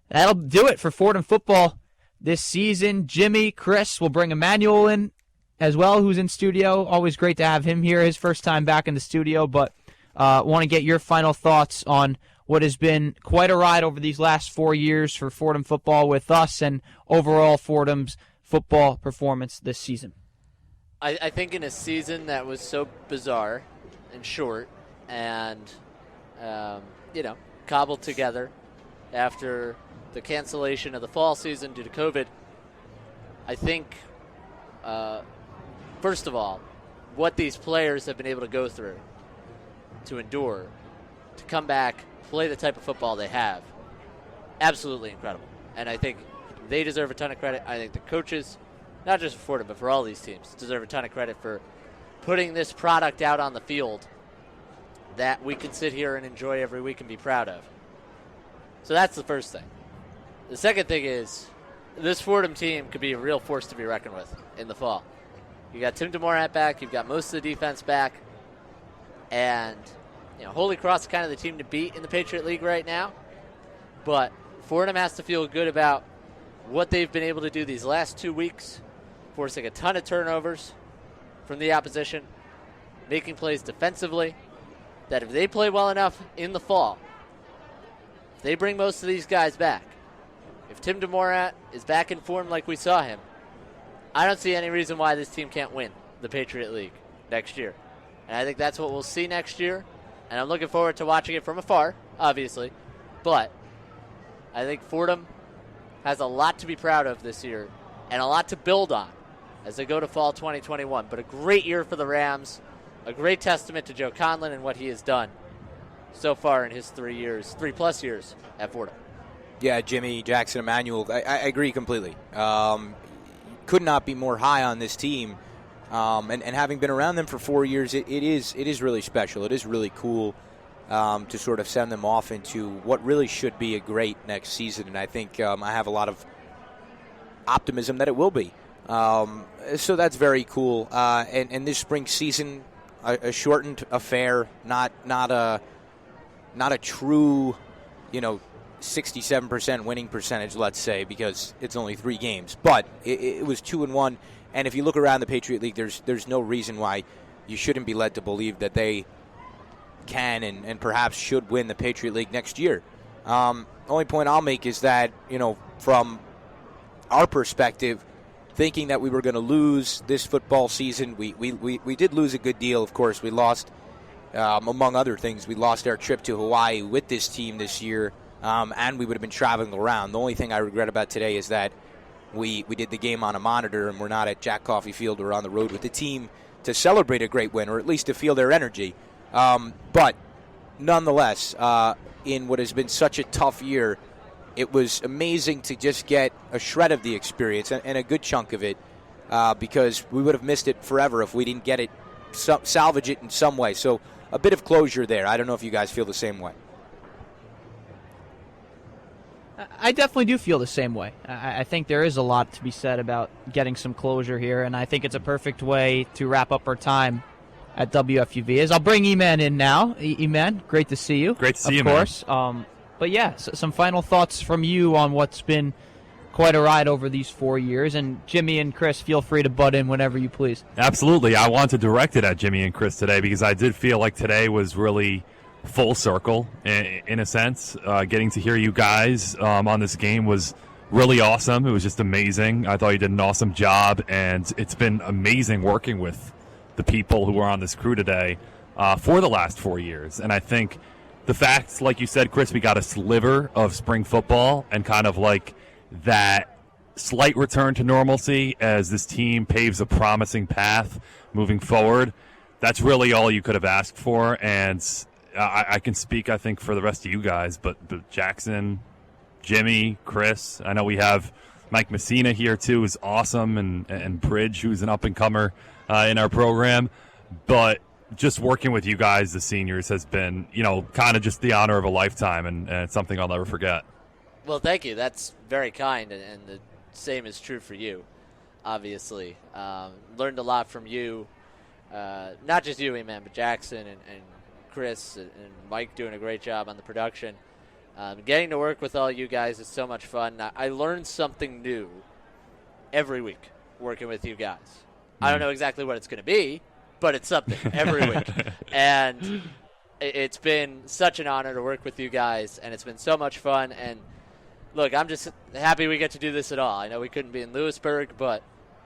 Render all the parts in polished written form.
That'll do it for Fordham football this season. Jimmy, Chris, will bring Emmanuel in as well, who's in studio. Always great to have him here. His first time back in the studio, but want to get your final thoughts on what has been quite a ride over these last 4 years for Fordham football with us and overall Fordham's football performance this season. I think in a season that was so bizarre and short and, cobbled together after the cancellation of the fall season due to COVID, I think, first of all, what these players have been able to go through, to endure, to come back, play the type of football they have, absolutely incredible. And I think they deserve a ton of credit. I think the coaches, not just for Fordham, but for all these teams, deserve a ton of credit for putting this product out on the field that we can sit here and enjoy every week and be proud of. So that's the first thing. The second thing is this Fordham team could be a real force to be reckoned with in the fall. You got Tim DeMorat back. You've got most of the defense back. And, Holy Cross is kind of the team to beat in the Patriot League right now. But Fordham has to feel good about what they've been able to do these last 2 weeks, forcing a ton of turnovers from the opposition, making plays defensively, that if they play well enough in the fall, if they bring most of these guys back, if Tim DeMorat is back in form like we saw him, I don't see any reason why this team can't win the Patriot League next year. And I think that's what we'll see next year. And I'm looking forward to watching it from afar, obviously. But I think Fordham has a lot to be proud of this year and a lot to build on as they go to fall 2021. But a great year for the Rams, a great testament to Joe Conlon and what he has done so far in his 3+ years at Fordham. Yeah, Jimmy, Jackson, Emmanuel, I agree completely. Could not be more high on this team. And having been around them for 4 years, it is really special. It is really cool to sort of send them off into what really should be a great next season. And I think I have a lot of optimism that it will be. So that's very cool. And this spring season, a shortened affair, not a true, 67% winning percentage, let's say, because it's only 3 games. But it was 2-1. And if you look around the Patriot League, there's no reason why you shouldn't be led to believe that they can and perhaps should win the Patriot League next year. Only point I'll make is that, from our perspective, thinking that we were going to lose this football season, we did lose a good deal. Of course, we lost, among other things, we lost our trip to Hawaii with this team this year, and we would have been traveling around. The only thing I regret about today is that we did the game on a monitor and we're not at Jack Coffey Field or on the road with the team to celebrate a great win, or at least to feel their energy. But nonetheless, in what has been such a tough year, it was amazing to just get a shred of the experience and a good chunk of it, because we would have missed it forever if we didn't get it, salvage it in some way. So a bit of closure there. I don't know if you guys feel the same way. I definitely do feel the same way. I think there is a lot to be said about getting some closure here, and I think it's a perfect way to wrap up our time at WFUV. I'll bring E-Man in now. E-Man, great to see you. Great to see you, of course. But yeah, some final thoughts from you on what's been quite a ride over these 4 years. And Jimmy and Chris, feel free to butt in whenever you please. Absolutely. I want to direct it at Jimmy and Chris today because I did feel like today was really full circle in a sense. Getting to hear you guys on this game was really awesome. It was just amazing. I thought you did an awesome job, and it's been amazing working with the people who were on this crew today for the last 4 years. And I think the fact, like you said, Chris, we got a sliver of spring football and kind of like that slight return to normalcy as this team paves a promising path moving forward. That's really all you could have asked for. And I can speak, I think, for the rest of you guys, but Jackson, Jimmy, Chris, I know we have Mike Messina here too, who's awesome, and Bridge, who's an up-and-comer in our program. But just working with you guys, the seniors, has been, kind of just the honor of a lifetime, and it's something I'll never forget. Well, thank you. That's very kind, and the same is true for you, obviously. Learned a lot from you, not just you, man, but Jackson and Chris and Mike doing a great job on the production. Getting to work with all you guys is so much fun. I learn something new every week working with you guys. I don't know exactly what it's going to be, but it's something every week. And it's been such an honor to work with you guys, and it's been so much fun. And, look, I'm just happy we get to do this at all. I know we couldn't be in Lewisburg, but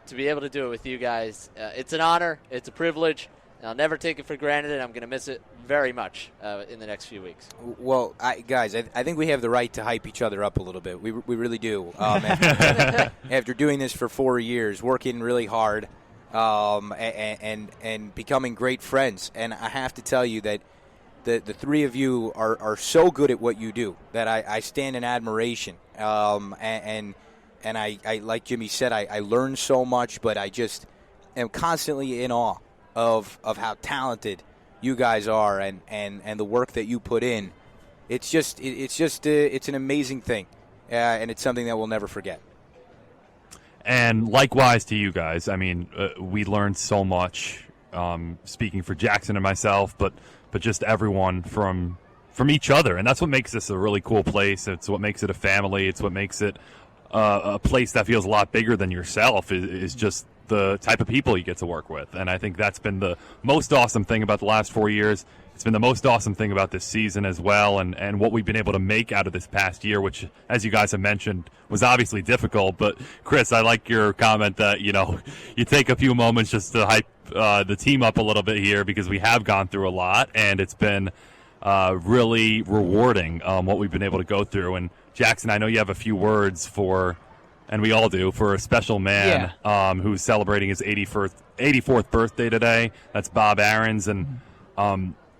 to be able to do it with you guys, it's an honor. It's a privilege. And I'll never take it for granted, and I'm going to miss it very much in the next few weeks. Well, guys, I think we have the right to hype each other up a little bit. We really do. After doing this for 4 years, working really hard, and becoming great friends. And I have to tell you that the three of you are so good at what you do that I stand in admiration. And I like Jimmy said, I learn so much, but I just am constantly in awe of how talented you guys are and the work that you put in. It's an amazing thing, and it's something that we'll never forget. And likewise to you guys. I mean, we learned so much, speaking for Jackson and myself, but just everyone from each other. And that's what makes this a really cool place. It's what makes it a family. It's what makes it a place that feels a lot bigger than yourself, is just the type of people you get to work with. And I think that's been the most awesome thing about the last 4 years. It's been the most awesome thing about this season as well, and what we've been able to make out of this past year, which, as you guys have mentioned, was obviously difficult. But, Chris, I like your comment that, you take a few moments just to hype the team up a little bit here, because we have gone through a lot, and it's been really rewarding what we've been able to go through. And, Jackson, I know you have a few words for, and we all do, for a special man who's celebrating his 84th birthday today. That's Bob Ahrens, and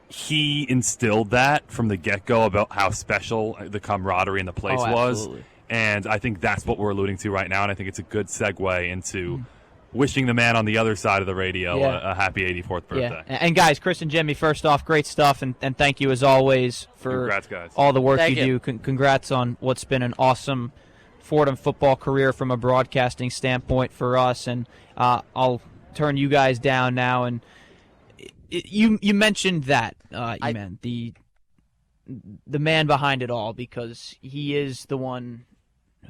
he instilled that from the get-go about how special the camaraderie in the place was. And I think that's what we're alluding to right now, and I think it's a good segue into wishing the man on the other side of the radio a happy 84th birthday. Yeah. And, guys, Chris and Jimmy, first off, great stuff, and thank you, as always, for Congrats, guys. all the work Thank you you. do. Congrats on what's been an awesome Fordham football career from a broadcasting standpoint for us. And I'll turn you guys down now. And you mentioned that, the man behind it all, because he is the one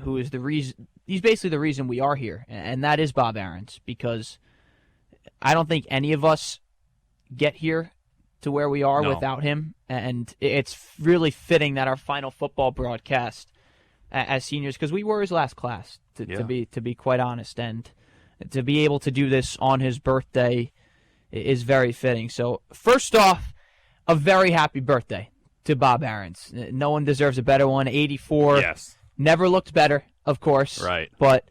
who is the reason. He's basically the reason we are here, and that is Bob Ahrens, because I don't think any of us get here to where we are without him, and it's really fitting that our final football broadcast as seniors, because we were his last class, to be quite honest, and to be able to do this on his birthday is very fitting. So first off, a very happy birthday to Bob Ahrens. No one deserves a better one. 84. Yes. Never looked better, of course. Right. But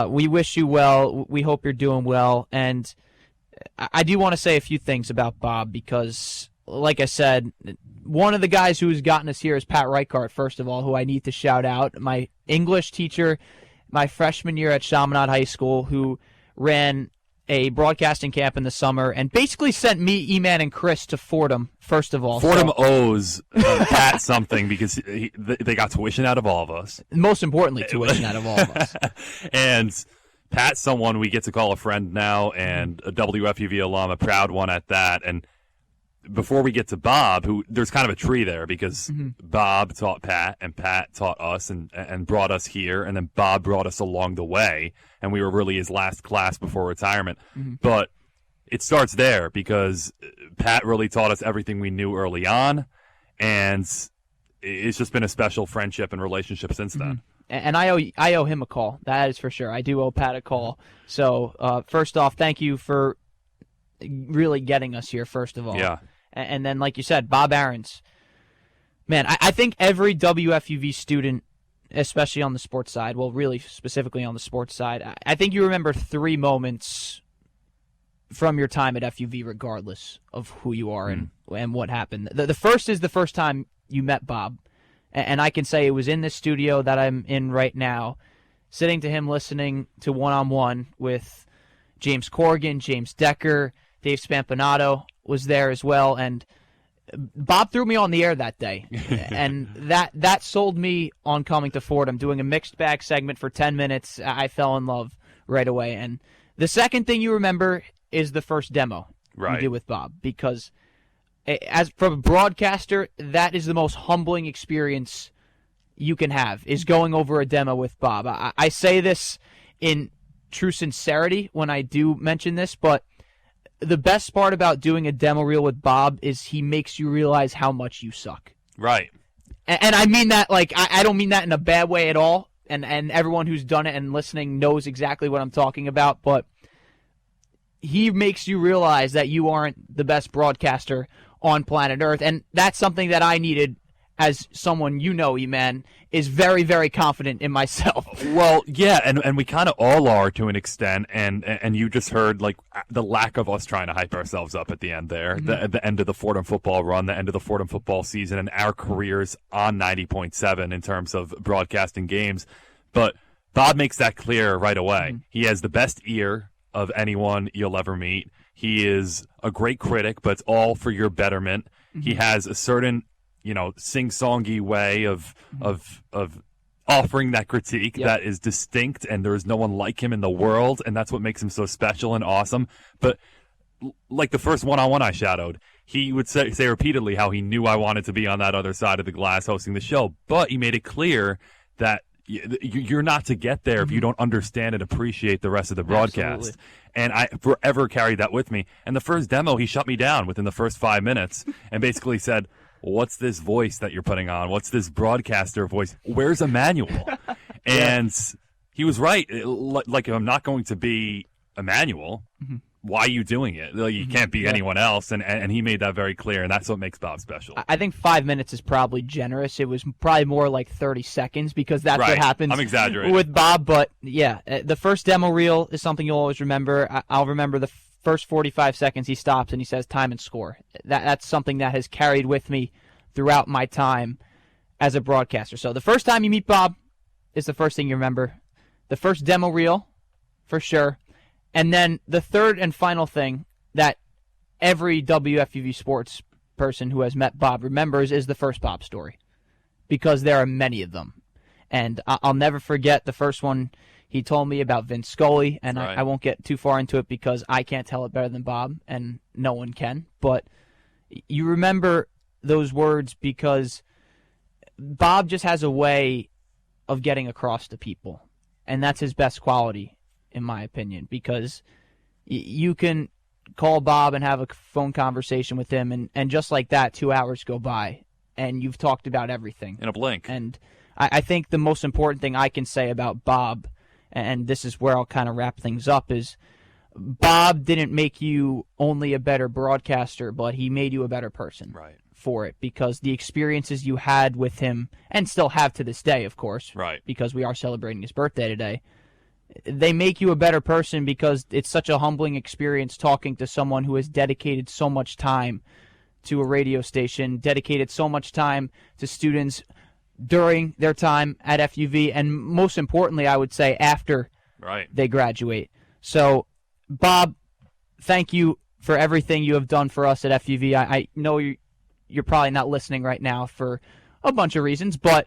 we wish you well. We hope you're doing well. And I do want to say a few things about Bob, because, like I said, one of the guys who's gotten us here is Pat Reichart, first of all, who I need to shout out. My English teacher, my freshman year at Chaminade High School, who ran a broadcasting camp in the summer and basically sent me, E-Man, and Chris to Fordham, first of all. Fordham owes Pat something, because they got tuition out of all of us. Most importantly, tuition out of all of us. And Pat's someone we get to call a friend now, and a WFUV alum, a proud one at that. And before we get to Bob, who there's kind of a tree there, because Bob taught Pat, and Pat taught us and brought us here, and then Bob brought us along the way, and we were really his last class before retirement. But it starts there, because Pat really taught us everything we knew early on, and it's just been a special friendship and relationship since then. And I owe him a call. That is for sure. I do owe Pat a call. So first off, thank you for really getting us here, first of all. Yeah. And then, like you said, Bob Ahrens. Man, I think every WFUV student, especially on the sports side, well, really specifically on the sports side, I think you remember 3 moments from your time at FUV, regardless of who you are and what happened. The first is the first time you met Bob. And I can say it was in this studio that I'm in right now, sitting to him, listening to One-on-One with James Corrigan, James Decker, Dave Spampanato was there as well, and Bob threw me on the air that day, and that sold me on coming to Fordham. Doing a mixed bag segment for 10 minutes, I fell in love right away. And the second thing you remember is the first demo you did with Bob, because as from a broadcaster, that is the most humbling experience you can have is going over a demo with Bob. I say this in true sincerity when I do mention this, but the best part about doing a demo reel with Bob is he makes you realize how much you suck. Right. And I mean that, like, I don't mean that in a bad way at all. And everyone who's done it and listening knows exactly what I'm talking about. But he makes you realize that you aren't the best broadcaster on planet Earth. And that's something that I needed as someone, Eman, is very, very confident in myself. Well, yeah, and we kind of all are to an extent, and you just heard like the lack of us trying to hype ourselves up at the end there, the end of the Fordham football run, the end of the Fordham football season, and our careers on 90.7 in terms of broadcasting games. But Bob makes that clear right away. He has the best ear of anyone you'll ever meet. He is a great critic, but it's all for your betterment. He has a certain sing-songy way of offering that critique that is distinct, and there is no one like him in the world, and that's what makes him so special and awesome. But like the first one-on-one I shadowed, he would say repeatedly how he knew I wanted to be on that other side of the glass hosting the show, but he made it clear that you're not to get there if you don't understand and appreciate the rest of the broadcast. Absolutely. And I forever carried that with me. And the first demo, he shut me down within the first 5 minutes and basically said, what's this voice that you're putting on? What's this broadcaster voice? Where's Emmanuel? And he was right. Like, I'm not going to be Emmanuel. Why are you doing it? Like, you can't be anyone else. And he made that very clear, and that's what makes Bob special. I think 5 minutes is probably generous. It was probably more like 30 seconds because that's what happens I'm exaggerating. with Bob. But, yeah, the first demo reel is something you'll always remember. I'll remember the first 45 seconds he stops and he says time and score. That's something that has carried with me throughout my time as a broadcaster. So the first time you meet Bob is the first thing you remember. The first demo reel, for sure. And then the third and final thing that every WFUV Sports person who has met Bob remembers is the first Bob story, because there are many of them. And I'll never forget the first one he told me about Vince Scully, and I won't get too far into it because I can't tell it better than Bob, and no one can. But you remember those words because Bob just has a way of getting across to people, and that's his best quality, in my opinion, because you can call Bob and have a phone conversation with him, and just like that, 2 hours go by, and you've talked about everything. In a blink. And I think the most important thing I can say about Bob, and this is where I'll kind of wrap things up, is Bob didn't make you only a better broadcaster, but he made you a better person for it, because the experiences you had with him, and still have to this day, of course, because we are celebrating his birthday today, they make you a better person because it's such a humbling experience talking to someone who has dedicated so much time to a radio station, dedicated so much time to students during their time at FUV, and most importantly, I would say, after they graduate. So, Bob, thank you for everything you have done for us at FUV. I know you're probably not listening right now for a bunch of reasons, but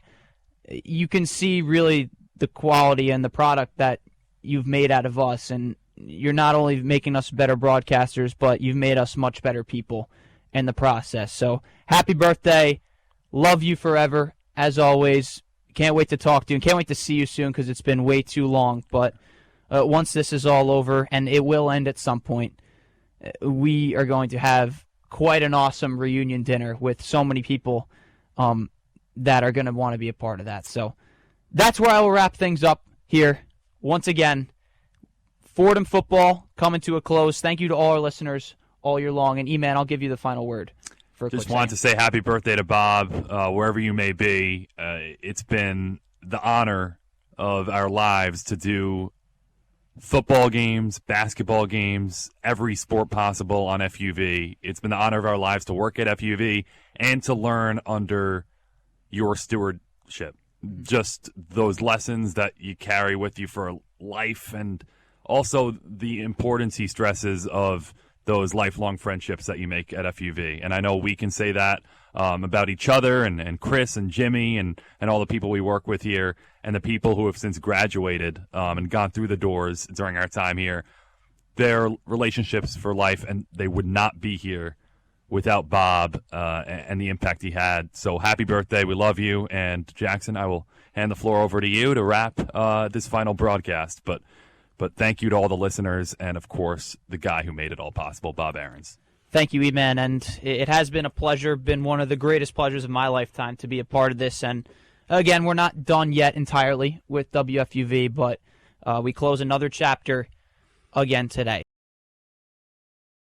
you can see really the quality and the product that you've made out of us, and you're not only making us better broadcasters, but you've made us much better people in the process. So, happy birthday. Love you forever, as always. Can't wait to talk to you, and can't wait to see you soon because it's been way too long. But once this is all over, and it will end at some point, we are going to have quite an awesome reunion dinner with so many people that are going to want to be a part of that. So that's where I will wrap things up here. Once again, Fordham Football coming to a close. Thank you to all our listeners all year long. And, E-Man, I'll give you the final word. Just wanted to say happy birthday to Bob, wherever you may be. It's been the honor of our lives to do football games, basketball games, every sport possible on FUV. It's been the honor of our lives to work at FUV and to learn under your stewardship. Just those lessons that you carry with you for life, and also the importance he stresses of those lifelong friendships that you make at FUV. And I know we can say that about each other and Chris and Jimmy and all the people we work with here and the people who have since graduated and gone through the doors during our time here. They're relationships for life, and they would not be here without Bob and the impact he had. So happy birthday. We love you. And Jackson, I will hand the floor over to you to wrap this final broadcast. But thank you to all the listeners and, of course, the guy who made it all possible, Bob Ahrens. Thank you, E-Man, and it has been a pleasure, been one of the greatest pleasures of my lifetime to be a part of this. And again, we're not done yet entirely with WFUV, but we close another chapter again today.